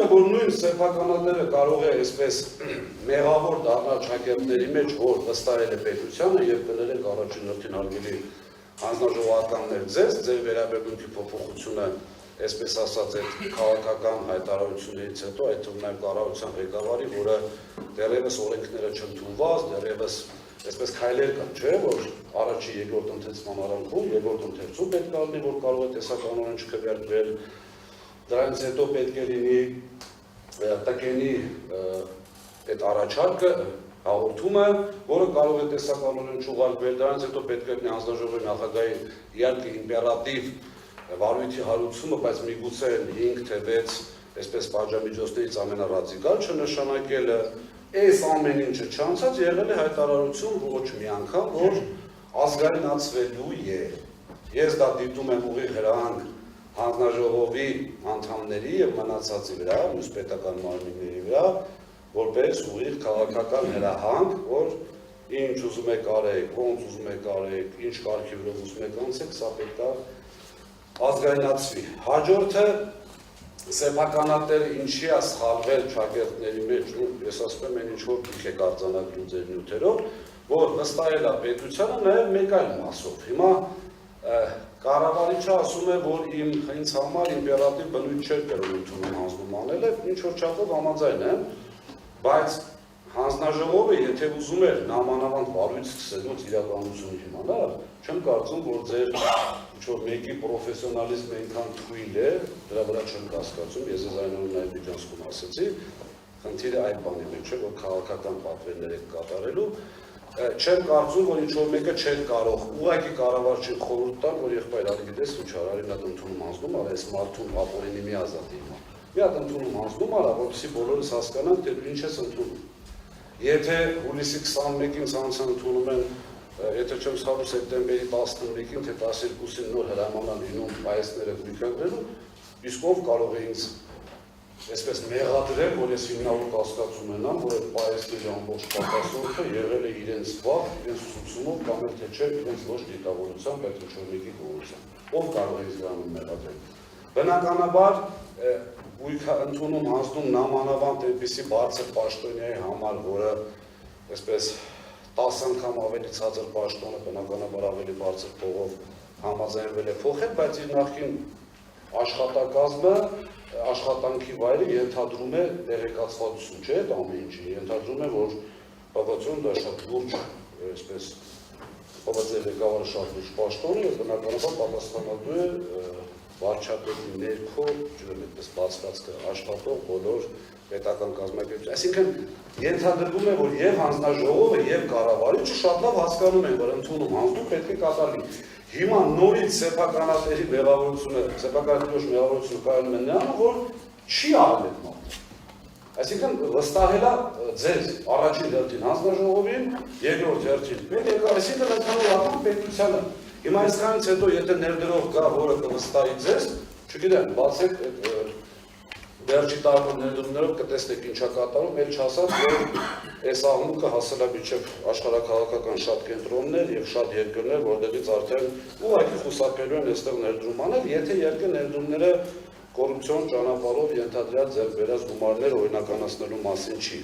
է, որ նույն սեփականատերը կարող է այսպես մեղավոր դառնալ շահերների մեջ, որ վստահել է պետությանը եւ կներեք առաջին հերթին հարգելի հանձնաժողովականներ ձեր վերաբերմունքի փոփոխությունը, այսպես ասած, այդ քաղաքական հայտարարություններից հետո, այդ թվում նաեւ կառավարության ղեկավարի, որը դեռևս օրենքները չընդունված, դեռևս այսպես քայլեր կան, չէ՞, որ առաջի երկրորդ ընթերցման արանքում, երկրորդ ընթերցում պետք է լինի, որ կարող է տեսականորեն չքվեարկվել, դրանից հետո պետք է լինի տկենի այդ առաջարկը, հաղորդումը, որը կարող է տեսականորեն չուղարկվել, դրանից հետո պետք է լինի հանձնաժողովի նախագահի իհարկե իմպերատիվ վարույթի հարուցումը, բայց միգուցե 5 թե 6 այսպես պատժամիջոցներից ամենառադիկալ չնշանակելը, այս ամեն ինչը չանցած եղել է հայտարարություն ոչ մի անգամ, որ ազգայնացվելու է։ Ես դա դիտում եմ ուղիղ հրահանգ հանձնաժողովի անդամների եւ մնացածի վրա, մյուս պետական մարմինների վրա, որպես ուղիղ քաղաքական հրահանգ, որ ինչ ուզում եք արեք, ոնց ուզում եք արեք, ինչ կարգի վրա ուզում եք անցեք, սա պետք է ազգայնացվի։ Հաջորդը սեփականատերը ինչի է սխալվել շահերների մեջ, ես ասում եմ, ինչ որ դուք եք արձանագրում ձեր նյութերով, որ վստահել է պետությանը նաև մեկ այլ մասով։ Հիմա կառավարիչը ասում է, որ ինձ համար իմպերատիվ բնույթ չէր կրում ընդունում հանձնում անելը, ինչ որ չափով համաձայն եմ, բայց հանձնաժողովը, եթե ուզում էր նամանավանդ վարույթ սկսելուց իրականություն իմանալ, չեմ կարծում, որ ձեր ինչ-որ մեկի պրոֆեսիոնալիզմը այնքան թույլ է, դրա վրա չեմ կասկածում, ես այս այնօրն այդ միջանցքում ասեցի, խնդիրը այդ բանի մեջ է, որ քաղաքական պատվերներ եք կատարելու, չեմ կարծում, որ ինչ-որ մեկը չէր կարող, ուղղակի կառավարչին խորհուրդ տալ, որ եղբայր արի գիտես ինչ արարին հատ ընդունում հանձնում արա, այս մարդուն ապօրինի մի ազատի հիմա։ Մի հատ ընդունում հանձնում արա, որպեսզի բոլորս հասկանանք, թե դու ինչ ես ընդունում։ Եթե հուլիսի 21-ին ցանցը ընդունում են, եթե չեմ սխալվում սեպտեմբերի 11-ին թե 12-ին նոր հրամանան լինում պայեսները գույքագրելու, իսկ ով կարող է ինձ այսպես մեղադրել, որ ես հիմնավոր կասկածում ունենամ, որ այդ պայեսների ամբողջ պատասխանը եղել է իրենց վաղ, իրենց ուսուցումով կամ էլ թե չէ, իրենց ոչ դիտավորությամբ, այդ ինչ-որ մեկի գողությամբ։ Ով կարող է ինձ դրանում մեղադրել։ Բնականաբար գույքը ընդունում հանձնում նամանավանդ այնպիսի բարձր պաշտոնյայի համար, որը այսպես 10 անգամ ավելի ցածր պաշտոնը բնականաբար ավելի բարձր փողով համաձայնվել է փոխել, բայց իր նախկին աշխատակազմը, աշխատանքի վայրը ենթադրում է տեղեկացվածություն, չէ՞, այդ ամեն ինչը ենթադրում է, որ բավականին դա շատ լուրջ, այսպես ՊՊԾ ղեկավարը շատ լուրջ պաշտոն է, բնականաբար պատասխանատու է վարչապետի ներքո, չգիտեմ, այդպես բացվածք աշխատող բոլոր պետական կազմակերպություն։ Այսինքն ենթադրվում է, որ եւ հանձնաժողովը եւ կառավարիչը շատ լավ հասկանում են, որ ընդունում հանձնում պետք է կատարվի։ Հիմա նորից սեփականատերի մեղավորությունը, սեփականատերի մեղավորությունը կայանում է նրան, որ չի արել այդ մարդը։ Այսինքն վստահելա ձեզ առաջին հերթին հանձնաժողովին, երկրորդ հերթին այսինքն ընդհանուր պետությանը։ Հիմա այսքանից հետո եթե ներդրող կա, որը կվստահի ձեզ, չգիտեմ, բացեք վերջի տարվա ներդրումներով կտեսնեք ինչա կատարում, էլ չասած, որ այս աղմուկը հասել է մինչև աշխարհաքաղաքական շատ կենտրոններ եւ շատ երկրներ, որտեղից արդեն ուղղակի խուսափելու են այստեղ ներդրում անել, եթե երկրի ներդրումները կոռուպցիոն ճանապարհով ենթադրյալ ձեռք բերած գումարներ օրինականացնելու մասին չի։